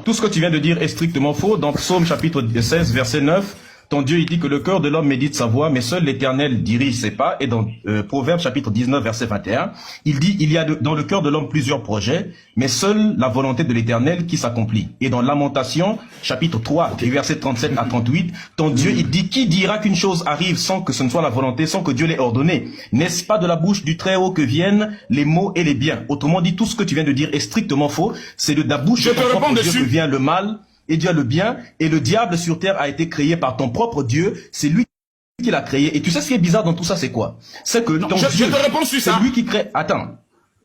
tout ce que tu viens de dire est strictement faux. Dans Psaume chapitre 16, verset 9, ton Dieu, il dit que le cœur de l'homme médite sa voie, mais seul l'Éternel dirige ses pas. Et dans Proverbe chapitre 19, verset 21, il dit, il y a dans le cœur de l'homme plusieurs projets, mais seule la volonté de l'Éternel qui s'accomplit. Et dans Lamentation chapitre 3, verset 37 à 38, ton Dieu, il dit, qui dira qu'une chose arrive sans que ce ne soit la volonté, sans que Dieu l'ait ordonné? N'est-ce pas de la bouche du Très-Haut que viennent les mots et les biens? Autrement dit, tout ce que tu viens de dire est strictement faux. C'est de la bouche de ton propre Dieu que vient le mal et Dieu a le bien, et le diable sur terre a été créé par ton propre Dieu, c'est lui qui l'a créé. Et tu sais ce qui est bizarre dans tout ça, c'est quoi? C'est que ton Dieu, je te réponds sur ça. C'est lui qui crée... Attends.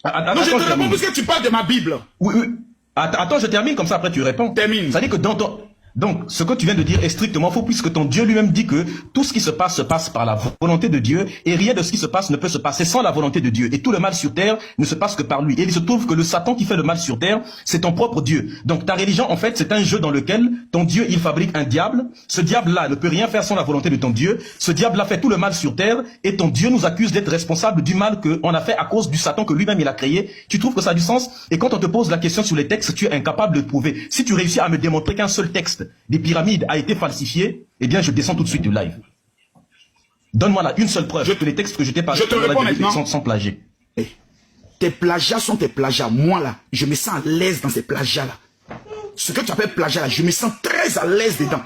Non, je te réponds parce que tu parles de ma Bible. Oui, oui. Attends, je termine, comme ça après tu réponds. Termine. C'est-à-dire que dans ton... Donc, ce que tu viens de dire est strictement faux, puisque ton Dieu lui-même dit que tout ce qui se passe par la volonté de Dieu, et rien de ce qui se passe ne peut se passer sans la volonté de Dieu. Et tout le mal sur terre ne se passe que par lui. Et il se trouve que le Satan qui fait le mal sur terre, c'est ton propre Dieu. Donc ta religion, en fait, c'est un jeu dans lequel ton Dieu, il fabrique un diable. Ce diable-là ne peut rien faire sans la volonté de ton Dieu. Ce diable-là fait tout le mal sur terre, et ton Dieu nous accuse d'être responsable du mal qu'on a fait à cause du Satan que lui-même il a créé. Tu trouves que ça a du sens? Et quand on te pose la question sur les textes, tu es incapable de prouver. Si tu réussis à me démontrer qu'un seul texte des pyramides a été falsifié, eh bien je descends tout de suite du live. Donne-moi là une seule preuve que les textes que je t'ai parlé sont plagiés. Tes plagiats sont tes plagiats. Moi là, je me sens à l'aise dans ces plagiats là. Ce que tu appelles plagiat là, je me sens très à l'aise dedans.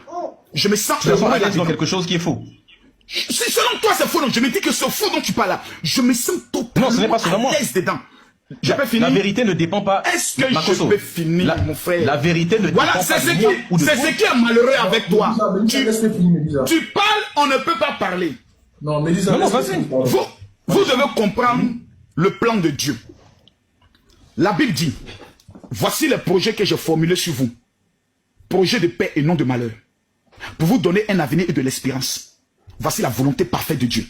Je me sens à l'aise dans quelque chose qui est faux. Selon toi c'est faux, donc je me dis que c'est faux dont tu parles là. Je me sens totalement à l'aise dedans. La vérité ne dépend pas. Est-ce que je peux finir, mon frère? La vérité ne dépend pas. Voilà, c'est ce qui est malheureux avec toi. Tu parles, on ne peut pas parler. Non, Mélissa, vous devez comprendre le plan de Dieu. La Bible dit, voici les projets que j'ai formulés sur vous. Projets de paix et non de malheur. Pour vous donner un avenir et de l'espérance. Voici la volonté parfaite de Dieu.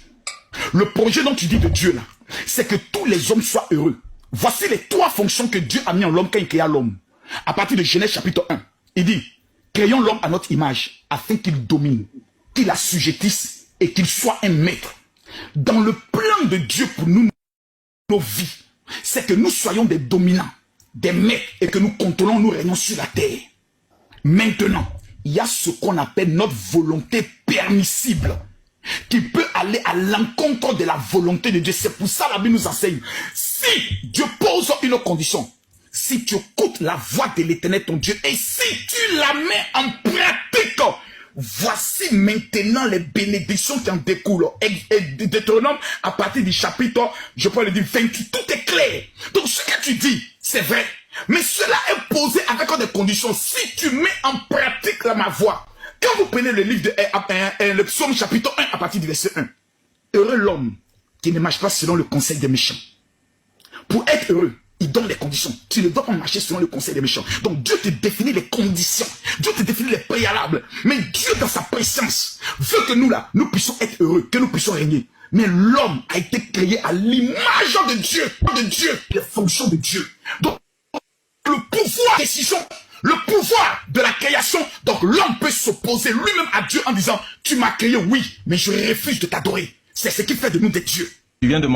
Le projet dont tu dis de Dieu là, c'est que tous les hommes soient heureux. Voici les trois fonctions que Dieu a mis en l'homme quand il créa l'homme. À partir de Genèse chapitre 1, il dit, créons l'homme à notre image, afin qu'il domine, qu'il assujettisse et qu'il soit un maître. Dans le plan de Dieu pour nous, nos vies, c'est que nous soyons des dominants, des maîtres, et que nous contrôlons, nous régnons sur la terre. Maintenant, il y a ce qu'on appelle notre volonté permissible, qui peut aller à l'encontre de la volonté de Dieu. C'est pour ça que la Bible nous enseigne. Si Dieu pose une condition, si tu écoutes la voix de l'Éternel ton Dieu, et si tu la mets en pratique, voici maintenant les bénédictions qui en découlent. Et Deutéronome, à partir du chapitre, je peux le dire 28, tout est clair. Donc ce que tu dis, c'est vrai. Mais cela est posé avec des conditions. Si tu mets en pratique ma voix, quand vous prenez le livre de le psaume chapitre 1 à partir du verset 1, heureux l'homme qui ne marche pas selon le conseil des méchants. Pour être heureux, il donne les conditions. Tu ne dois pas marcher selon le conseil des méchants. Donc Dieu te définit les conditions. Dieu te définit les préalables. Mais Dieu dans sa présence veut que nous là, nous puissions être heureux, que nous puissions régner. Mais l'homme a été créé à l'image de Dieu, les fonctions de Dieu. Donc le pouvoir de décision, le pouvoir de la création. Donc l'homme peut s'opposer lui-même à Dieu en disant, tu m'as créé, oui, mais je refuse de t'adorer. C'est ce qui fait de nous des dieux. Tu viens de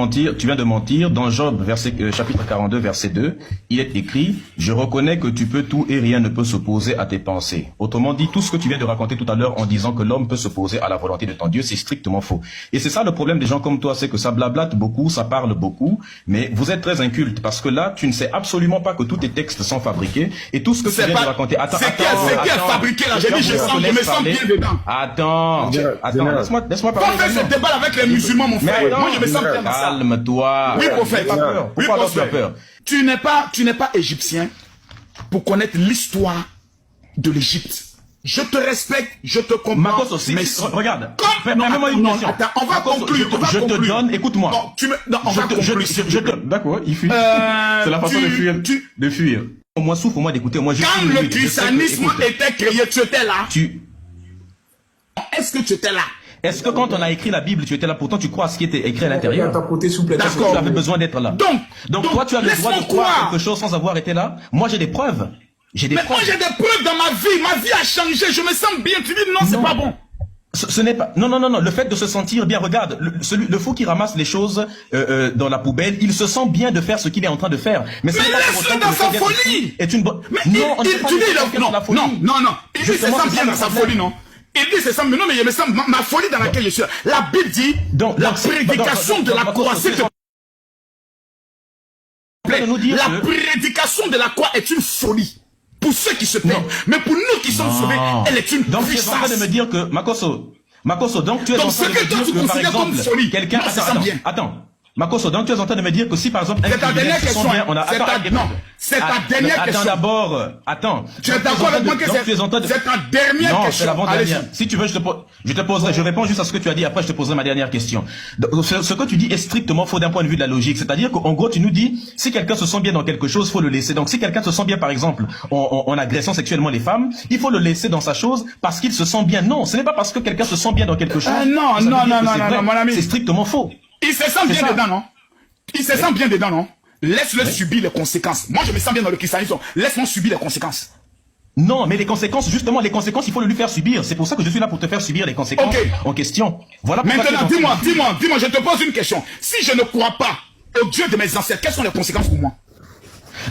mentir. Dans Job, chapitre 42, verset 2, il est écrit, je reconnais que tu peux tout et rien ne peut s'opposer à tes pensées. Autrement dit, tout ce que tu viens de raconter tout à l'heure en disant que l'homme peut s'opposer à la volonté de ton Dieu, c'est strictement faux. Et c'est ça le problème des gens comme toi, c'est que ça blablate beaucoup, ça parle beaucoup, mais vous êtes très inculte parce que là, tu ne sais absolument pas que tous tes textes sont fabriqués et tout ce que tu viens de raconter. C'est qui est fabriqué là? J'ai dit, je me sens bien dedans. Attends, laisse-moi parler. Pas faire ce débat avec les musulmans, mon frère. Moi, je me sens bien. Calme-toi. Oui, prophète. Pourquoi tu as peur? Tu n'es pas égyptien pour connaître l'histoire de l'Égypte. Je te respecte, je te comprends. Makos aussi, mais regarde. Permets-moi une question. Attends, on va conclure. Je te donne, écoute-moi. Non, on va conclure. D'accord, il fuit. C'est la façon de fuir. Moi, souffre-moi d'écouter. Quand le christianisme était créé, tu étais là. Est-ce que tu étais là? Est-ce que quand on a écrit la Bible, tu étais là? Pourtant, tu crois à ce qui était écrit à l'intérieur. D'accord. Tu avais besoin d'être là. Donc toi, tu as le droit de croire quelque chose sans avoir été là. Moi, j'ai des preuves. Moi, j'ai des preuves dans ma vie. Ma vie a changé. Je me sens bien. Tu dis non, c'est pas bon. Ce n'est pas... Non, non, non, non. Le fait de se sentir bien, regarde, le fou qui ramasse les choses dans la poubelle, il se sent bien de faire ce qu'il est en train de faire. Mais laisse-le dans sa folie. Est une bonne... Mais non, tu dis non, non. Il dit c'est ça bien dans sa folie, non? Il dit c'est ça, mais non, mais il me semble ma folie dans laquelle je suis. La Bible dit la prédication de la croix, s'il te plaît. La prédication de la croix est une folie. Pour ceux qui se perdent. Mais pour nous qui sommes sauvés, elle est une puissance. Donc tu es en train de me dire que, Makosso, donc tu es en train de me dire que, par exemple, quelqu'un... Attends. Makosso, donc tu es en train de me dire que si par exemple... C'est ta dernière question. C'est ta dernière question. Attends d'abord, attends. Tu es d'accord avec moi que c'est ta dernière question? Non, c'est l'avant-dernière. Si tu veux, je te poserai, je réponds juste à ce que tu as dit, après je te poserai ma dernière question. Ce que tu dis est strictement faux d'un point de vue de la logique. C'est-à-dire qu'en gros, tu nous dis, si quelqu'un se sent bien dans quelque chose, faut le laisser. Donc si quelqu'un se sent bien, par exemple, en agressant sexuellement les femmes, il faut le laisser dans sa chose parce qu'il se sent bien. Non, ce n'est pas parce que quelqu'un se sent bien dans quelque chose. Non, mon ami. C'est strictement faux. Il se sent bien dedans, non? Il se sent bien dedans, non? Laisse-le subir les conséquences. Moi, je me sens bien dans le christianisme. Laisse-moi subir les conséquences. Non, mais les conséquences, justement, les conséquences, il faut le lui faire subir. C'est pour ça que je suis là pour te faire subir les conséquences en question. Voilà. Maintenant, dis-moi, je te pose une question. Si je ne crois pas au Dieu de mes ancêtres, quelles sont les conséquences pour moi?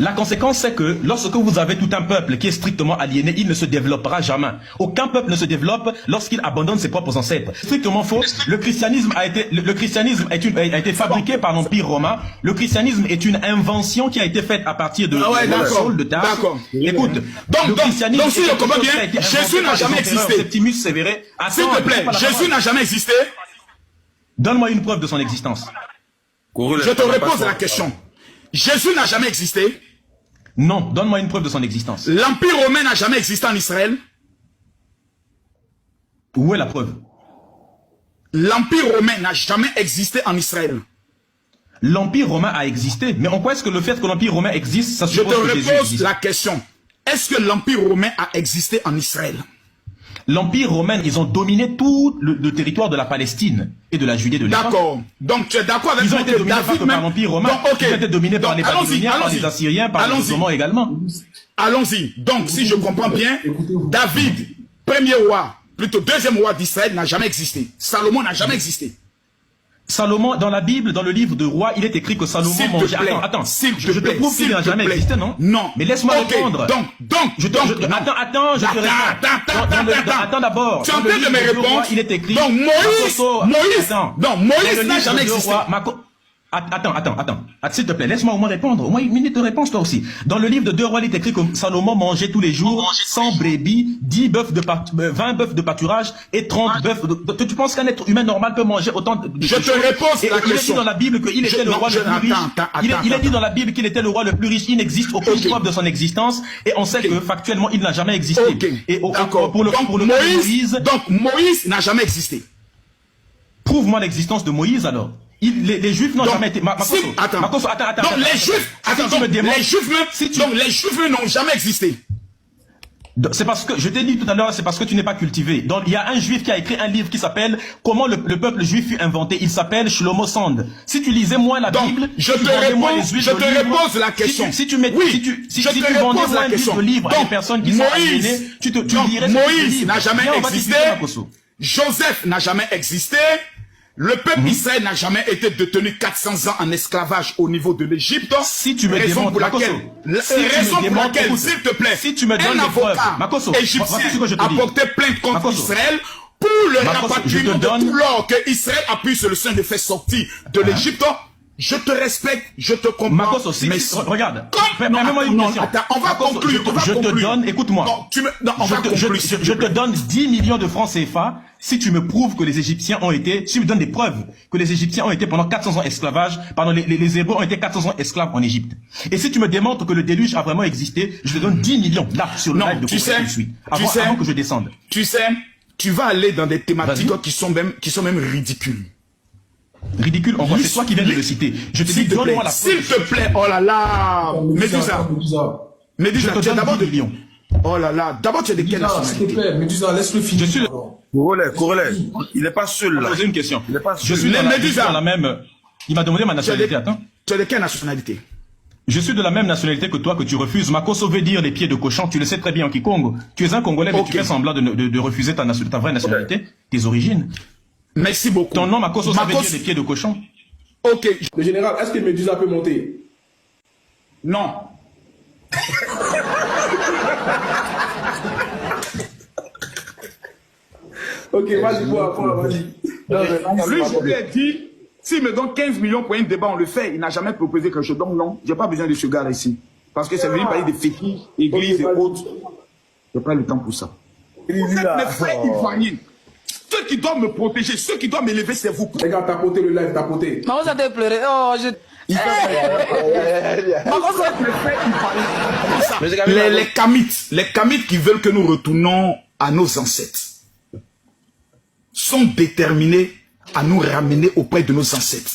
La conséquence, c'est que lorsque vous avez tout un peuple qui est strictement aliéné, il ne se développera jamais. Aucun peuple ne se développe lorsqu'il abandonne ses propres ancêtres. Strictement faux. Le christianisme a été fabriqué par l'Empire romain. Le christianisme est une invention qui a été faite à partir de Saul de Tarse. D'accord. Écoute, donc si je comprends bien, Jésus n'a jamais existé. Septimus Severus. S'il te plaît, Jésus n'a jamais existé. Donne-moi une preuve de son existence. Je te repose la question. Jésus n'a jamais existé. Non, donne-moi une preuve de son existence. L'Empire romain n'a jamais existé en Israël. Où est la preuve? L'Empire romain n'a jamais existé en Israël. L'Empire romain a existé, mais en quoi est-ce que le fait que l'Empire romain existe, ça suppose que Jésus existe? Je te repose la question. Est-ce que l'Empire romain a existé en Israël? L'Empire romain, ils ont dominé tout le territoire de la Palestine et de la Judée de l'époque. D'accord. Donc tu es d'accord avec moi que David pas que par l'Empire romain, ils ont été dominés par les Babyloniens, par les Assyriens, par les Ottomans également. Allons-y. Donc si je comprends bien, David, premier roi, plutôt deuxième roi d'Israël, n'a jamais existé. Salomon n'a jamais existé. Salomon, dans la Bible, dans le livre de Rois, il est écrit que Salomon mangeait... Attends, je te prouve qu'il n'a jamais existé, non? Non. Mais laisse-moi répondre. Attends, je te réponds. Attends d'abord. Tu es en train de me répondre. Il est écrit... Donc Moïse n'a jamais existé. Attends, s'il te plaît, laisse-moi au moins répondre. Au moins une minute de réponse, toi aussi. Dans le livre de 2 Rois, il est écrit que Salomon mangeait tous les jours 100 brebis, 20 bœufs de pâturage et 30 bœufs. Tu penses qu'un être humain normal peut manger autant de Je te réponds la question. Il est dit dans la Bible qu'il était le roi le plus riche. Il est dit dans la Bible qu'il était le roi le plus riche. Il n'existe aucune preuve de son existence et on sait que factuellement, il n'a jamais existé. Et pour le Moïse... Donc Moïse n'a jamais existé. Prouve-moi l'existence de Moïse alors. Les Juifs n'ont jamais été... Attends. Donc les Juifs n'ont jamais existé. C'est parce que, je t'ai dit tout à l'heure, c'est parce que tu n'es pas cultivé. Donc il y a un Juif qui a écrit un livre qui s'appelle « Comment le peuple juif fut inventé ». Il s'appelle Shlomo Sand. Si tu lisais moins la Bible... Je te repose la question. Si tu vendais moins un livre de livres à des personnes qui sont aliénées, tu lirais... Moïse n'a jamais existé. Joseph n'a jamais existé. Le peuple Israël n'a jamais été détenu 400 ans en esclavage au niveau de l'Égypte. Si tu me demandes, s'il te plaît, si tu me donnes un avocat égyptien a porté plainte contre Israël pour le rapatriement de tout l'or que Israël a pu sur le sein de faire sortir de l'Égypte. Je te respecte, je te comprends. Mais regarde, permets-moi une question. Attends, on va conclure. Je te donne, écoute-moi. Je te donne 10 millions de francs CFA si tu me prouves que les Égyptiens ont été, si tu me donnes des preuves que les Égyptiens ont été pendant 400 ans esclavage, pardon, les Hébreux ont été 400 ans esclaves en Égypte. Et si tu me démontres que le déluge a vraiment existé, je te donne 10 millions là sur le live de cours que je suis. Avant que je descende. Tu sais, tu vas aller dans des thématiques qui sont même ridicules. Ridicule, en quoi? C'est toi qui viens de le citer. Je te dis, donne-moi la preuve. S'il te plaît, oh là là. Médusa, tu es d'abord de Lyon. Oh là là, d'abord tu es de quelle nationalité? S'il te plaît, Médusa, laisse-le finir. Je suis Corollaire, il n'est pas seul là. Poser une question. Il n'est pas seul. Je suis dans la même... Il m'a demandé ma nationalité, attends. Tu es de quelle nationalité? Je suis de la même nationalité que toi, que tu refuses. Makosso veut dire les pieds de cochon. Tu le sais très bien en Kikongo. Tu es un Congolais, mais tu fais semblant de refuser ta vraie nationalité. tes origines. Merci beaucoup. Ton nom, Makosso, ça veut dire des pieds de cochon. Ok. Le général, est-ce que Médusa peut monter? Non. Ok, vas-y, vas-y. Lui, je lui ai dit, s'il me donne 15 millions pour un débat, on le fait. Il n'a jamais proposé quelque chose. Donc non, je n'ai pas besoin de ce gars-là ici. Parce que c'est venu parler de fétiches, églises et autres. Je n'ai pas le temps pour ça. Vous êtes mes frères ivoiriens. Ceux qui doivent me protéger, ceux qui doivent m'élever, c'est vous. Les gars, tapoter le live, tapoter. Mais vous avez pleuré. Oh, je... Les Kamites qui veulent que nous retournons à nos ancêtres sont déterminés à nous ramener auprès de nos ancêtres.